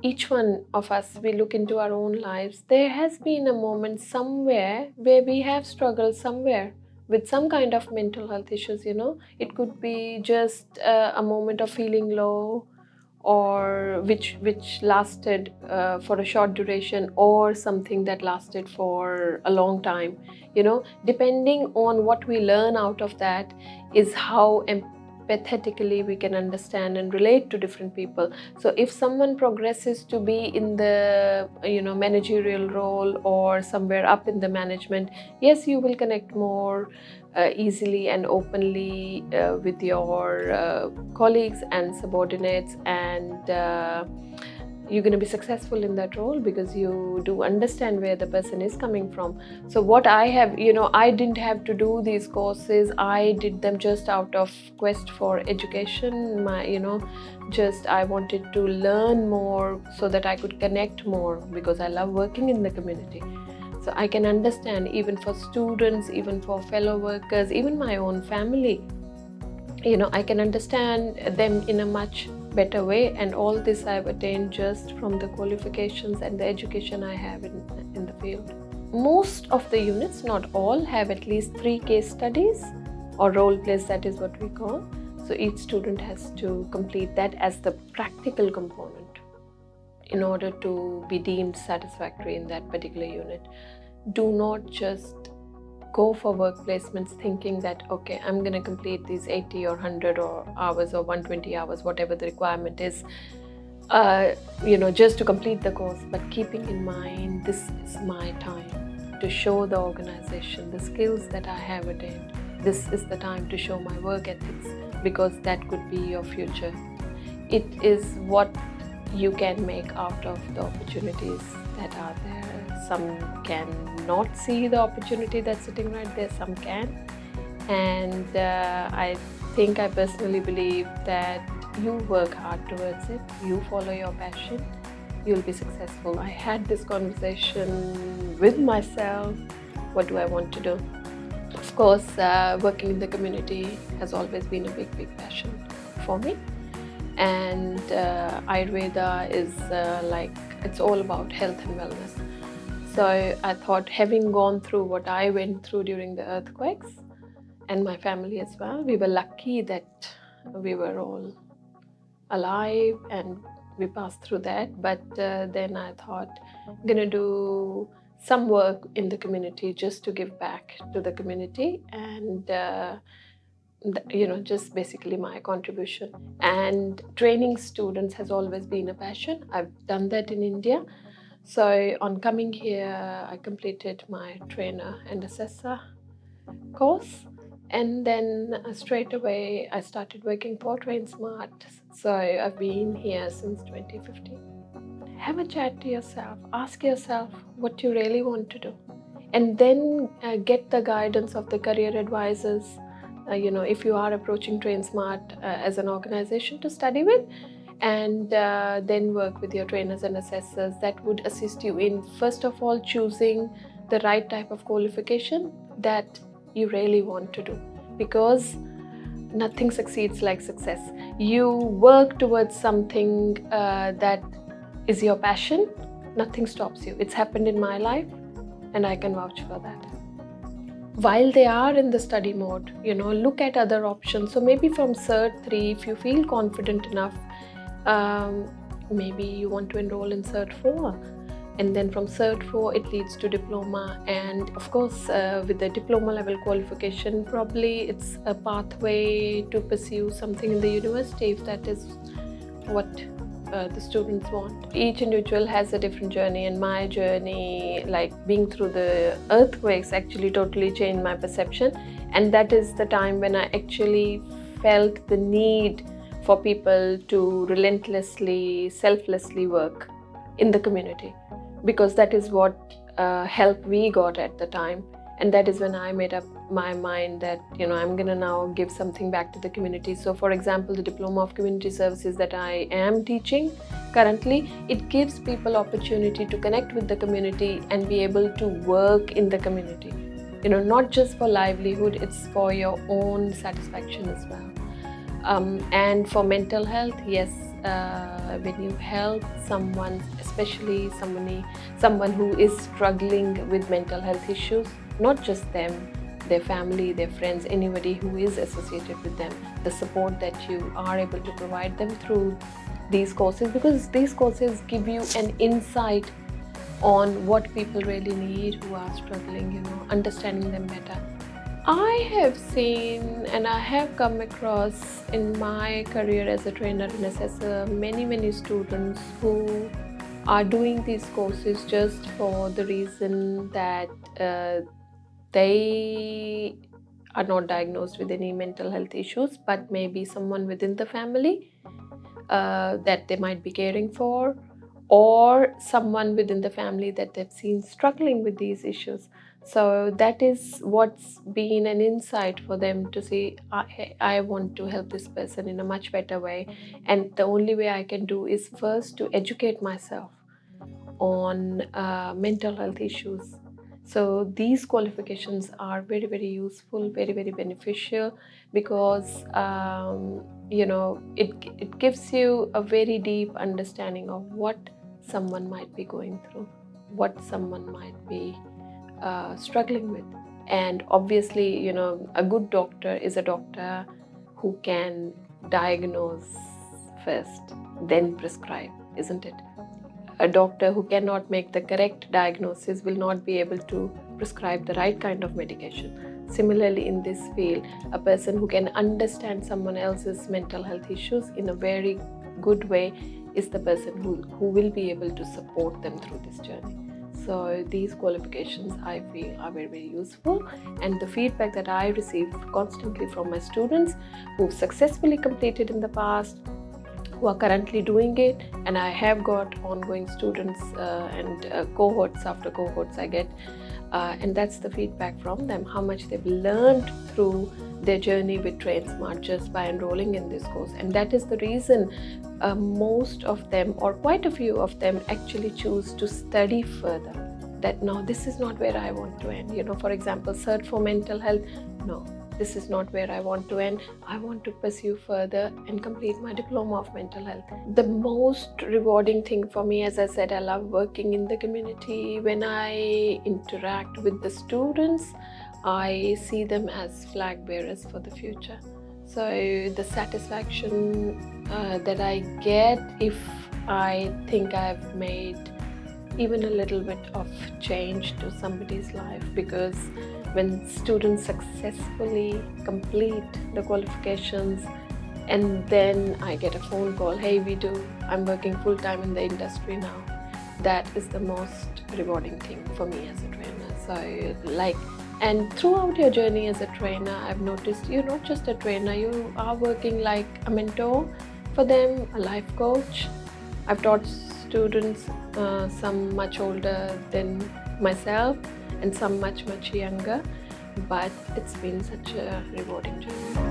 Each one of us, we look into our own lives. There has been a moment somewhere where we have struggled somewhere with some kind of mental health issues. It could be just a moment of feeling low, or which lasted for a short duration, or something that lasted for a long time. Depending on what we learn out of that is how empathetically we can understand and relate to different people. So if someone progresses to be in the managerial role or somewhere up in the management, yes, you will connect more easily and openly with your colleagues and subordinates, and you're going to be successful in that role because you do understand where the person is coming from. So what I have, I didn't have to do these courses. I did them just out of quest for education. Just I wanted to learn more so that I could connect more, because I love working in the community. So I can understand, even for students, even for fellow workers, even my own family, I can understand them in a much better way. And all this I've attained just from the qualifications and the education I have in the field. Most of the units, not all, have at least 3 case studies or role plays, that is what we call. So each student has to complete that as the practical component in order to be deemed satisfactory in that particular unit. Do not just go for work placements thinking that, okay, I'm going to complete these 80 or 100 or hours or 120 hours, whatever the requirement is, just to complete the course. But keeping in mind, this is my time to show the organization the skills that I have attained. This is the time to show my work ethics, because that could be your future. It is what you can make out of the opportunities that are there. Some can not see the opportunity that's sitting right there, some can. And I personally believe that you work hard towards it, you follow your passion, you'll be successful. I had this conversation with myself. What do I want to do? Of course, working in the community has always been a big passion for me. And Ayurveda is it's all about health and wellness. So I thought, having gone through what I went through during the earthquakes, and my family as well, we were lucky that we were all alive and we passed through that. But then I thought, I'm going to do some work in the community just to give back to the community, and just basically my contribution. And training students has always been a passion. I've done that in India. So on coming here, I completed my trainer and assessor course, and then straight away I started working for TrainSmart. So I've been here since 2015. Have a chat to yourself, ask yourself what you really want to do, and then get the guidance of the career advisors. If you are approaching TrainSmart as an organization to study with, and then work with your trainers and assessors that would assist you in, first of all, choosing the right type of qualification that you really want to do, because nothing succeeds like success. You work towards something that is your passion, nothing stops you. It's happened in my life and I can vouch for that. While they are in the study mode, look at other options. So maybe from Cert 3, if you feel confident enough, maybe you want to enroll in Cert 4, and then from Cert 4 it leads to diploma. And of course, with the diploma level qualification, probably it's a pathway to pursue something in the university, if that is what the students want. Each individual has a different journey, and my journey, like being through the earthquakes, actually totally changed my perception. And that is the time when I actually felt the need for people to relentlessly, selflessly work in the community, because that is what help we got at the time. And that is when I made up my mind that, I'm going to now give something back to the community. So for example, the Diploma of Community Services that I am teaching currently, it gives people opportunity to connect with the community and be able to work in the community. not just for livelihood, it's for your own satisfaction as well. And for mental health, yes, when you help someone, especially someone who is struggling with mental health issues, not just them, their family, their friends, anybody who is associated with them, the support that you are able to provide them through these courses, because these courses give you an insight on what people really need who are struggling, understanding them better. I have seen and I have come across in my career as a trainer and assessor many students who are doing these courses just for the reason that they are not diagnosed with any mental health issues, but maybe someone within the family that they might be caring for, or someone within the family that they've seen struggling with these issues. So that is what's been an insight for them to say, I want to help this person in a much better way. And the only way I can do is first to educate myself on mental health issues. So these qualifications are very useful, very beneficial, because it gives you a very deep understanding of what someone might be going through, what someone might be struggling with. And obviously, a good doctor is a doctor who can diagnose first, then prescribe, isn't it? A doctor who cannot make the correct diagnosis will not be able to prescribe the right kind of medication. Similarly, in this field, a person who can understand someone else's mental health issues in a very good way is the person who will be able to support them through this journey. So these qualifications, I feel, are very useful, and the feedback that I receive constantly from my students who've successfully completed in the past, who are currently doing it, and I have got ongoing students and cohorts after cohorts I get, and that's the feedback from them, how much they've learned through their journey with TrainSmart just by enrolling in this course. And that is the reason most of them, or quite a few of them, actually choose to study further. That no, this is not where I want to end. For example, Cert for mental health, no, this is not where I want to end. I want to pursue further and complete my diploma of mental health. The most rewarding thing for me, as I said, I love working in the community. When I interact with the students, I see them as flag bearers for the future. So the satisfaction that I get if I think I've made even a little bit of change to somebody's life, because when students successfully complete the qualifications and then I get a phone call, hey Vidhu, I'm working full-time in the industry now, that is the most rewarding thing for me as a trainer. So and throughout your journey as a trainer, I've noticed you're not just a trainer, you are working like a mentor for them, a life coach. I've taught students, some much older than myself and some much younger, but it's been such a rewarding journey.